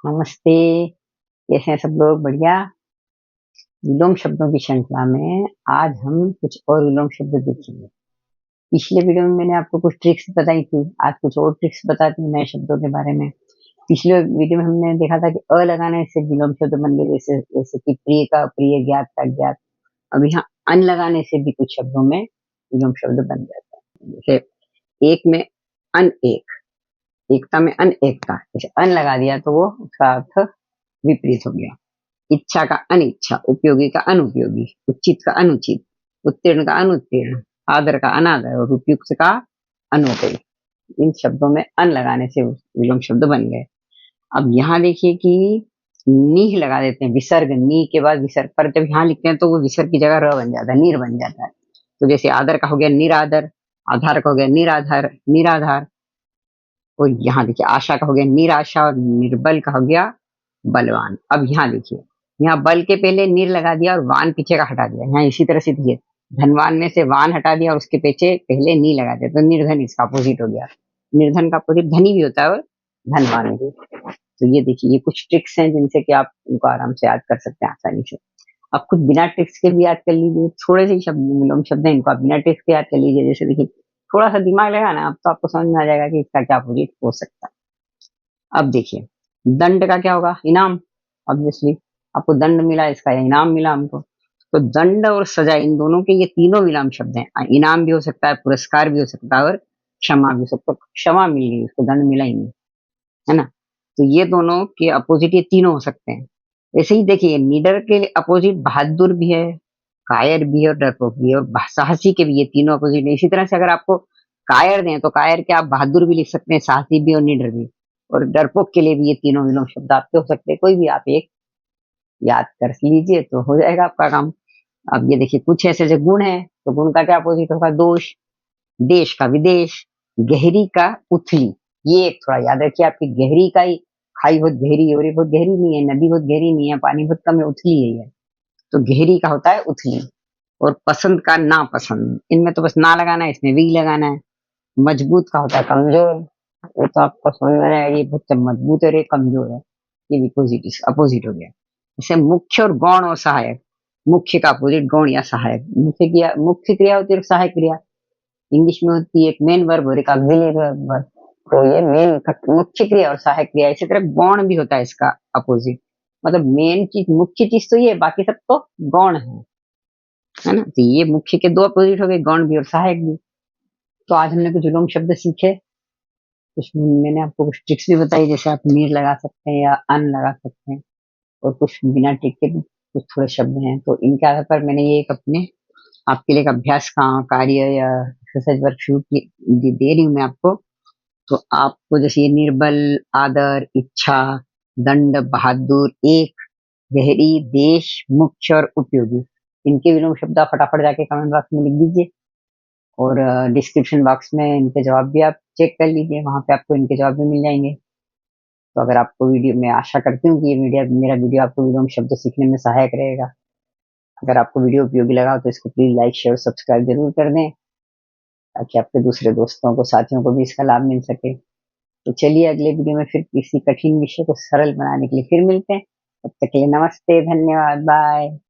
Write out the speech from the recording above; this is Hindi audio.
नमस्ते। कैसे हैं सब लोग? बढ़िया। विलोम शब्दों की श्रृंखला में आज हम कुछ और विलोम शब्द देखेंगे। पिछले वीडियो में मैंने आपको कुछ ट्रिक्स बताई थी, आज कुछ और ट्रिक्स बताती हूँ नए शब्दों के बारे में। पिछले वीडियो में हमने देखा था कि अ लगाने से विलोम शब्द बन गए, जैसे जैसे कि प्रिय का अप्रिय, ज्ञात का ज्ञात। अब यहाँ अन लगाने से भी कुछ शब्दों में विलोम शब्द बन जाते हैं। जैसे एक में अन एक, एकता में अन एकता, जैसे अन लगा दिया तो वो उसका अर्थ विपरीत हो गया। इच्छा का अनिच्छा, उपयोगी का अनुपयोगी, उचित का अनुचित, उत्तीर्ण का अनुत्तीर्ण, आदर का अनादर और उपयुक्त का अनुपयुक्त। इन शब्दों में अन लगाने से विलोम शब्द बन गए। अब यहाँ देखिए कि नीह लगा देते हैं, विसर्ग, नी के बाद विसर्ग, पर जब यहाँ लिखते हैं तो वो विसर्ग की जगह र बन जाता है, नीर बन जाता है। तो जैसे आदर का हो गया निरादर, आधार का हो गया निराधार, निराधार। और यहाँ देखिए आशा का हो गया निराशा और निर्बल का हो गया बलवान। अब यहाँ देखिए, यहाँ बल के पहले निर लगा दिया और वान पीछे का हटा दिया। यहाँ इसी तरह से देखिए, धनवान में से वान हटा दिया और उसके पीछे पहले नी लगा दिया, तो निर्धन इसका अपोजिट हो गया। निर्धन का अपोजिट धनी भी होता है और धनवान भी। तो ये देखिए, ये कुछ ट्रिक्स हैं जिनसे कि आप उनको आराम से याद कर सकते हैं आसानी से। अब खुद बिना ट्रिक्स के भी याद कर लीजिए, थोड़े से शब्द विलोम शब्द हैं, इनको आप बिना ट्रिक्स के याद कर लीजिए। जैसे देखिए, थोड़ा सा दिमाग लगाना अब तो आपको समझ में आ जाएगा कि इसका क्या अपोजिट हो सकता है। अब देखिए, दंड का क्या होगा? इनाम। ऑब्वियसली आपको दंड मिला, इसका इनाम मिला हमको। तो दंड और सजा, इन दोनों के ये तीनों विराम शब्द हैं। इनाम भी हो सकता है, पुरस्कार भी हो सकता है और क्षमा भी हो सकता है। क्षमा मिल गई, उसको दंड मिला ही नहीं, है ना? तो ये दोनों के अपोजिट ये तीनों हो सकते हैं। ऐसे ही देखिए, निडर के अपोजिट बहादुर भी है, कायर भी है और डरपोक भी है, और साहसी के भी ये तीनों अपोजिट है। इसी तरह से अगर आपको कायर दें तो कायर के आप बहादुर भी लिख सकते हैं, साहसी भी और निडर भी। और डरपोक के लिए भी ये तीनों विलोम शब्द आपके हो सकते हैं, कोई भी आप एक याद कर लीजिए तो हो जाएगा आपका काम। अब ये देखिए, कुछ ऐसे जो गुण है, तो गुण का क्या अपोजिट होगा? दोष। देश का विदेश, गहरी का उथली। ये एक थोड़ा याद रखिए, आपकी गहरी का ही, खाई बहुत गहरी है और ये बहुत गहरी नहीं है, नदी बहुत गहरी नहीं है, पानी बहुत कम है, उथली है। तो गहरी का होता है उथली। और पसंद का नापसंद, इनमें तो बस ना लगाना है, इसमें वी लगाना है। मजबूत का होता है कमजोर, वो तो आपको समझ में आएगा, ये बहुत मजबूत है और ये कमजोर है, ये भी अपोजिट हो गया। जैसे मुख्य और गौण और सहायक, मुख्य का अपोजिट गौण या सहायक। मुख्य क्रिया होती है और सहायक क्रिया इंग्लिश में होती है, एक मेन वर्ब और एक ऑक्सिलरी वर्ब। तो ये मेन मुख्य क्रिया और सहायक क्रिया। इसी तरह गौण भी होता है इसका अपोजिट, मतलब मेन चीज, मुख्य चीज तो ये, बाकी सब तो गौण है ना? तो ये मुख्य के दो अपोजिट हो गए, गौण भी और सहायक भी। तो आज हमने कुछ विलोम शब्द सीखे, कुछ मैंने आपको कुछ ट्रिक्स भी बताई, जैसे आप नीर लगा सकते हैं या अन लगा सकते हैं, और कुछ बिना ट्रिक के भी कुछ थोड़े शब्द हैं। तो इनके आधार पर मैंने ये एक अपने आपके लिए एक अभ्यास का कार्य या एक्सरसाइज वर्क शुरू दे रही हूँ मैं आपको। तो आपको जैसे ये निर्बल, आदर, इच्छा, दंड, बहादुर, एक, गहरी, देश, मुख्य और उपयोगी, इनके विलोम शब्द आप फटाफट जाके कमेंट बॉक्स में लिख दीजिए, और डिस्क्रिप्शन बॉक्स में इनके जवाब भी आप चेक कर लीजिए, वहां पे आपको इनके जवाब भी मिल जाएंगे। तो अगर आपको वीडियो, मैं आशा करती हूँ कि ये मेरा वीडियो आपको विलोम शब्द सीखने में सहायक रहेगा। अगर आपको वीडियो उपयोगी लगा तो इसको प्लीज लाइक, शेयर, सब्सक्राइब जरूर कर दें, ताकि आपके दूसरे दोस्तों को, साथियों को भी इसका लाभ मिल सके। तो चलिए, अगले वीडियो में फिर किसी कठिन विषय को सरल बनाने के लिए फिर मिलते हैं। तब तक के लिए नमस्ते, धन्यवाद, बाय।